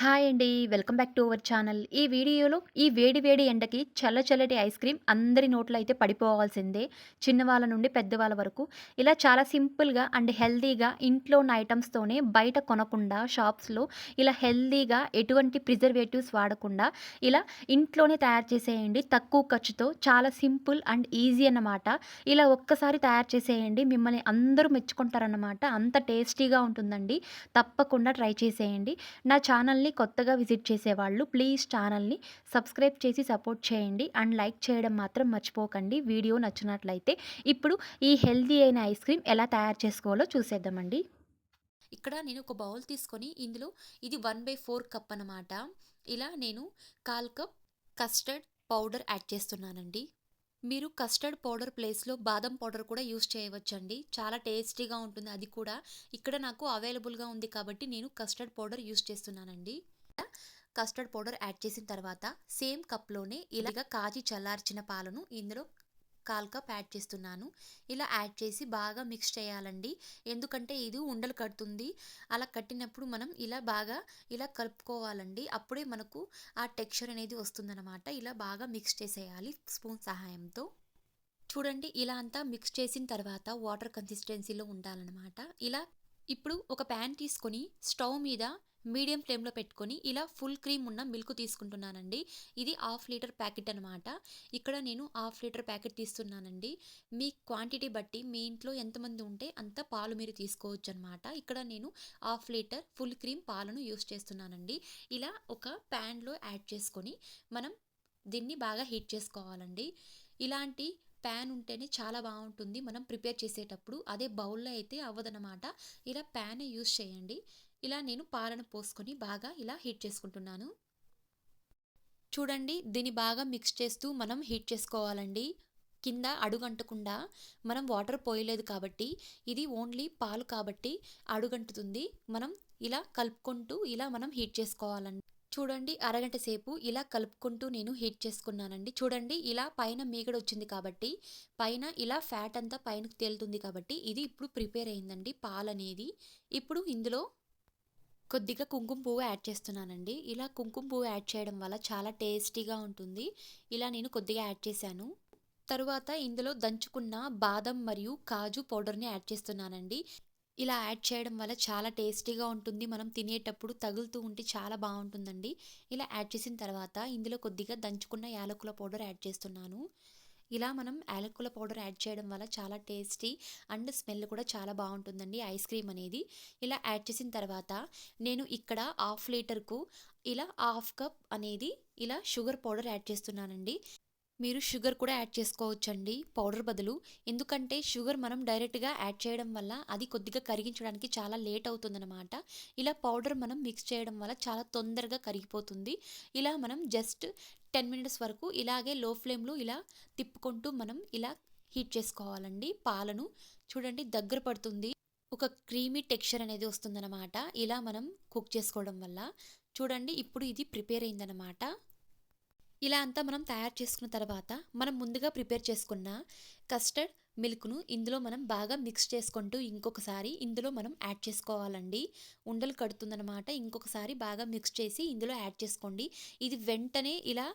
Hi అండి. Welcome back to our channel. ఈ వీడియోలో ఈ వేడి వేడి ఎండకి చల్లటి ఐస్ క్రీమ్ అందరి నోట్లో అయితే పడిపోవాల్సిందే. చిన్నవాళ్ళ నుండి పెద్దవాళ్ళ వరకు. ఇలా చాలా సింపుల్‌గా అండ్ హెల్తీగా ఇంట్లో ఉన్న ఐటెమ్స్‌తోనే బయట కొనకుండా షాప్స్‌లో ఇలా హెల్తీగా ఎటువంటి ప్రిజర్వేటివ్స్ వాడకుండా ఇలా ఇంట్లోనే తయారు చేసేయండి. తక్కువ ఖర్చుతో చాలా సింపుల్ అండ్ ఈజీ అన్నమాట. ఇలా ఒక్కసారి తయారు చేసేయండి. మిమ్మల్ని అందరూ మెచ్చుకుంటారన్నమాట. అంత టేస్టీగా ఉంటుందండి. తప్పకుండా ట్రై చేసేయండి. నా ఛానల్‌ని కొత్తగా విజిట్ చేసేవాళ్ళు ప్లీజ్ ఛానల్‌ని సబ్స్క్రైబ్ చేసి సపోర్ట్ చేయండి. అండ్ లైక్ చేయడం మాత్రం మర్చిపోకండి. వీడియో నచ్చినట్లయితే. ఇప్పుడు ఈ హెల్తీ అయిన ఐస్ క్రీమ్ ఎలా తయారు చేసుకోవాలో చూసేద్దామండి. ఇక్కడ నేను ఒక బౌల్ తీసుకొని ఇందులో ఇది 1/4 కప్ అనమాట. ఇలా నేను 1/4 కప్ కస్టర్డ్ పౌడర్ యాడ్ చేస్తున్నానండి. మీరు కస్టర్డ్ పౌడర్ ప్లేస్‌లో బాదం పౌడర్ కూడా యూజ్ చేయవచ్చండి. చాలా టేస్టీగా ఉంటుంది అది కూడా. ఇక్కడ నాకు అవైలబుల్‌గా ఉంది కాబట్టి నేను కస్టర్డ్ పౌడర్ యూజ్ చేస్తున్నానండి. కస్టర్డ్ పౌడర్ యాడ్ చేసిన తర్వాత సేమ్ కప్‌లోనే ఇలాగ కాచి చల్లార్చిన పాలను ఇందులో 1/4 కప్ యాడ్ చేస్తున్నాను. ఇలా యాడ్ చేసి బాగా మిక్స్ చేయాలండి. ఎందుకంటే ఇది ఉండలు కడుతుంది. అలా కట్టినప్పుడు మనం ఇలా కలుపుకోవాలండి. అప్పుడే మనకు ఆ టెక్స్చర్ అనేది వస్తుందనమాట. ఇలా బాగా మిక్స్ చేసేయాలి స్పూన్ సహాయంతో. చూడండి ఇలా అంతా మిక్స్ చేసిన తర్వాత వాటర్ కన్సిస్టెన్సీలో ఉండాలనమాట. ఇలా ఇప్పుడు ఒక ప్యాన్ తీసుకొని స్టవ్ మీద మీడియం ఫ్లేమ్‌లో పెట్టుకొని ఇలా ఫుల్ క్రీమ్ ఉన్న మిల్క్ తీసుకుంటున్నానండి. ఇది హాఫ్ లీటర్ ప్యాకెట్ అనమాట. ఇక్కడ నేను half litre packet తీస్తున్నానండి. Me quantity బట్టి మీ ఇంట్లో ఎంతమంది ఉంటే అంత పాలు మీరు తీసుకోవచ్చనమాట. ఇక్కడ నేను హాఫ్ లీటర్ ఫుల్ క్రీమ్ పాలను యూజ్ చేస్తున్నానండి. ఇలా ఒక ప్యాన్‌లో యాడ్ చేసుకొని మనం దీన్ని బాగా హీట్ చేసుకోవాలండి. ఇలాంటి ప్యాన్ ఉంటేనే చాలా బాగుంటుంది మనం ప్రిపేర్ చేసేటప్పుడు. అదే బౌల్‌లో అయితే అవ్వదనమాట. ఇలా ప్యానే యూజ్ చేయండి. ఇలా నేను పాలను పోసుకొని బాగా ఇలా హీట్ చేసుకుంటున్నాను. చూడండి దీన్ని బాగా మిక్స్ చేస్తూ మనం హీట్ చేసుకోవాలండి. కింద అడుగంటకుండా మనం వాటర్ పోయలేదు కాబట్టి ఇది ఓన్లీ పాలు కాబట్టి అడుగంటుతుంది. మనం ఇలా కలుపుకుంటూ ఇలా మనం హీట్ చేసుకోవాలండి. చూడండి అరగంట సేపు ఇలా కలుపుకుంటూ నేను హీట్ చేసుకున్నానండి. చూడండి ఇలా పైన మీగడొచ్చింది కాబట్టి, పైన ఇలా ఫ్యాట్ అంతా పైనకి తేలుతుంది కాబట్టి, ఇది ఇప్పుడు ప్రిపేర్ అయిందండి పాలనేది. ఇప్పుడు ఇందులో కొద్దిగా కుంకుమ పువ్వు యాడ్ చేస్తున్నానండి. ఇలా కుంకుమ పువ్వు యాడ్ చేయడం వల్ల చాలా టేస్టీగా ఉంటుంది. ఇలా నేను కొద్దిగా యాడ్ చేశాను. తరువాత ఇందులో దంచుకున్న బాదం మరియు కాజు పౌడర్‌ని యాడ్ చేస్తున్నానండి. ఇలా యాడ్ చేయడం వల్ల చాలా టేస్టీగా ఉంటుంది. మనం తినేటప్పుడు తగులుతూ ఉంటే చాలా బావుంటుందండి. ఇలా యాడ్ చేసిన తర్వాత ఇందులో కొద్దిగా దంచుకున్న యాలకుల పౌడర్ యాడ్ చేస్తున్నాను. ఇలా మనం యాలకుల పౌడర్ యాడ్ చేయడం వల్ల చాలా టేస్టీ అండ్ స్మెల్ కూడా చాలా బావుంటుందండి ఐస్ క్రీమ్ అనేది. ఇలా యాడ్ చేసిన తర్వాత నేను ఇక్కడ హాఫ్ లీటర్‌కు ఇలా హాఫ్ కప్ అనేది ఇలా షుగర్ పౌడర్ యాడ్ చేస్తున్నానండి. మీరు షుగర్ కూడా యాడ్ చేసుకోవచ్చండి పౌడర్ బదులు. ఎందుకంటే షుగర్ మనం డైరెక్ట్‌గా యాడ్ చేయడం వల్ల అది కొద్దిగా కరిగించడానికి చాలా లేట్ అవుతుందనమాట. ఇలా పౌడర్ మనం మిక్స్ చేయడం వల్ల చాలా తొందరగా కరిగిపోతుంది. ఇలా మనం జస్ట్ 10 మినిట్స్ వరకు ఇలాగే లో ఫ్లేమ్‌లో ఇలా తిప్పుకుంటూ మనం ఇలా హీట్ చేసుకోవాలండి పాలను. చూడండి దగ్గర పడుతుంది. ఒక క్రీమీ టెక్స్చర్ అనేది వస్తుందనమాట. ఇలా మనం కుక్ చేసుకోవడం వల్ల. చూడండి ఇప్పుడు ఇది ప్రిపేర్ అయిందనమాట. ఇలా అంతా మనం తయారు చేసుకున్న తర్వాత మనం ముందుగా ప్రిపేర్ చేసుకున్న కస్టర్డ్ మిల్క్‌ను ఇందులో మనం బాగా మిక్స్ చేసుకుంటూ ఇంకొకసారి ఇందులో మనం యాడ్ చేసుకోవాలండి. ఉండలు కడుతుందనమాట. ఇంకొకసారి బాగా మిక్స్ చేసి ఇందులో యాడ్ చేసుకోండి. ఇది వెంటనే ఇలా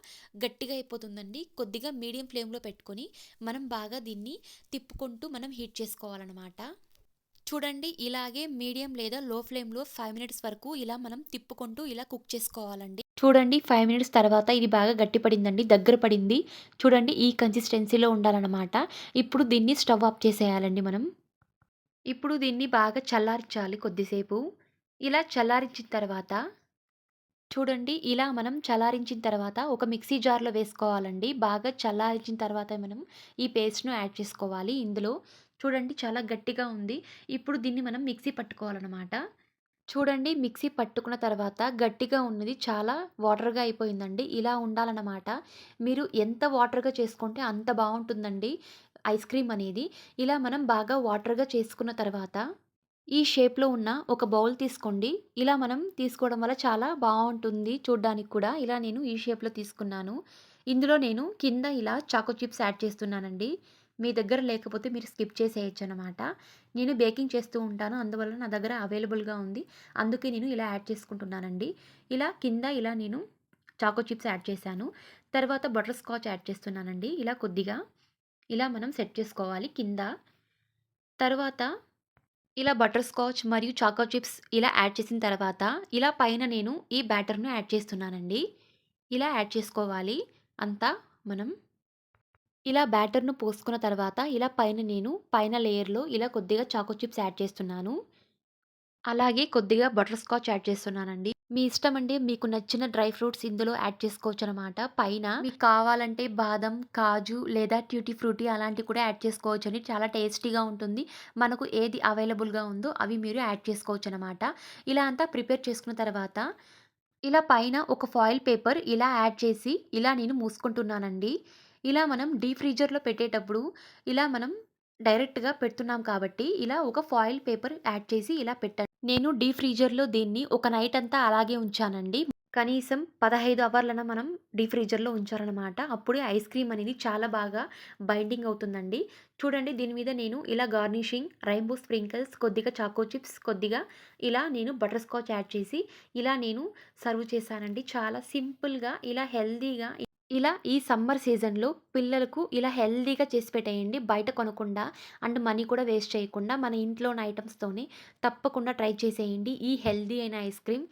గట్టిగా అయిపోతుందండి. కొద్దిగా మీడియం ఫ్లేమ్‌లో పెట్టుకొని మనం బాగా దీన్ని తిప్పుకుంటూ మనం హీట్ చేసుకోవాలనమాట. చూడండి ఇలాగే మీడియం లేదా లో ఫ్లేమ్‌లో 5 మినిట్స్ వరకు ఇలా మనం తిప్పుకుంటూ ఇలా కుక్ చేసుకోవాలండి. చూడండి 5 మినిట్స్ తర్వాత ఇది బాగా గట్టి పడిందండి. దగ్గర పడింది. చూడండి ఈ కన్సిస్టెన్సీలో ఉండాలనమాట. ఇప్పుడు దీన్ని స్టవ్ ఆఫ్ చేసేయాలండి మనం. ఇప్పుడు దీన్ని బాగా చల్లార్చాలి కొద్దిసేపు. ఇలా చల్లారించిన తర్వాత చూడండి ఇలా మనం చల్లారించిన తర్వాత ఒక మిక్సీ జార్‌లో వేసుకోవాలండి. బాగా చల్లారించిన తర్వాత మనం ఈ పేస్ట్‌ను యాడ్ చేసుకోవాలి ఇందులో. చూడండి చాలా గట్టిగా ఉంది. ఇప్పుడు దీన్ని మనం మిక్సీ పట్టుకోవాలనమాట. చూడండి మిక్సీ పట్టుకున్న తర్వాత గట్టిగా ఉన్నది చాలా వాటర్‌గా అయిపోయిందండి. ఇలా ఉండాలనమాట. మీరు ఎంత వాటర్‌గా చేసుకుంటే అంత బావుంటుందండి ఐస్ క్రీమ్ అనేది. ఇలా మనం బాగా వాటర్‌గా చేసుకున్న తర్వాత ఈ షేప్‌లో ఉన్న ఒక బౌల్ తీసుకోండి. ఇలా మనం తీసుకోవడం వల్ల చాలా బావుంటుంది చూడ్డానికి కూడా. ఇలా నేను ఈ షేప్‌లో తీసుకున్నాను. ఇందులో నేను కింద ఇలా చాకో చిప్స్ యాడ్ చేస్తున్నానండి. మీ దగ్గర లేకపోతే మీరు స్కిప్ చేసేయొచ్చనమాట. నేను బేకింగ్ చేస్తూ ఉంటాను. అందువల్ల నా దగ్గర అవైలబుల్‌గా ఉంది. అందుకే నేను ఇలా యాడ్ చేసుకుంటున్నానండి. ఇలా కింద ఇలా నేను చాకో చిప్స్ యాడ్ చేశాను. తర్వాత బటర్ స్కాచ్ యాడ్ చేస్తున్నానండి. ఇలా కొద్దిగా ఇలా మనం సెట్ చేసుకోవాలి కింద. తర్వాత ఇలా బటర్ స్కాచ్ మరియు చాకో చిప్స్ ఇలా యాడ్ చేసిన తర్వాత, ఇలా పైన నేను ఈ బ్యాటర్‌ను యాడ్ చేస్తున్నానండి. ఇలా యాడ్ చేసుకోవాలి అంతా మనం. ఇలా బ్యాటర్‌ను పోసుకున్న తర్వాత, ఇలా పైన నేను పైన లేయర్‌లో ఇలా కొద్దిగా చాకో చిప్స్ యాడ్ చేస్తున్నాను. అలాగే కొద్దిగా బటర్ స్కాచ్ యాడ్ చేస్తున్నానండి. మీ ఇష్టమండి. మీకు నచ్చిన డ్రై ఫ్రూట్స్ ఇందులో యాడ్ చేసుకోవచ్చనమాట. పైన మీకు కావాలంటే బాదం, కాజు లేదా ట్యూటీ ఫ్రూటీ అలాంటివి కూడా యాడ్ చేసుకోవచ్చండి. చాలా టేస్టీగా ఉంటుంది. మనకు ఏది అవైలబుల్‌గా ఉందో అవి మీరు యాడ్ చేసుకోవచ్చనమాట. ఇలా అంతా ప్రిపేర్ చేసుకున్న తర్వాత, ఇలా పైన ఒక ఫాయిల్ పేపర్ ఇలా యాడ్ చేసి, ఇలా నేను మూసుకుంటున్నానండి. ఇలా మనం డీప్ ఫ్రీజర్‌లో పెట్టేటప్పుడు, ఇలా మనం డైరెక్ట్‌గా పెడుతున్నాం కాబట్టి, ఇలా ఒక ఫాయిల్ పేపర్ యాడ్ చేసి ఇలా పెట్టండి. నేను డీప్ ఫ్రీజర్‌లో దీన్ని ఒక నైట్ అంతా అలాగే ఉంచానండి. కనీసం 15 అవర్లన మనం డీప్ ఫ్రీజర్‌లో ఉంచాలనమాట. అప్పుడే ఐస్ క్రీమ్ అనేది చాలా బాగా బైండింగ్ అవుతుందండి. చూడండి దీని మీద నేను ఇలా గార్నిషింగ్, రెయిన్బో స్ప్రింకిల్స్, కొద్దిగా చాకో చిప్స్, కొద్దిగా ఇలా నేను బటర్ స్కాచ్ యాడ్ చేసి, ఇలా నేను సర్వ్ చేశానండి. చాలా సింపుల్‌గా ఇలా హెల్తీగా ఇలా ఈ సమ్మర్ సీజన్‌లో పిల్లలకు ఇలా హెల్తీగా చేసి పెట్టేయండి. బయట కొనకుండా అండ్ మనీ కూడా వేస్ట్ చేయకుండా మన ఇంట్లోని ఐటెమ్స్‌తోనే తప్పకుండా ట్రై చేసేయండి ఈ హెల్తీ అయిన ఐస్ క్రీమ్.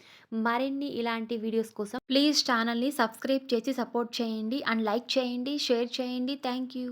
మరిన్ని ఇలాంటి వీడియోస్ కోసం ప్లీజ్ ఛానల్‌ని సబ్స్క్రైబ్ చేసి సపోర్ట్ చేయండి అండ్ లైక్ చేయండి, షేర్ చేయండి. Thank you.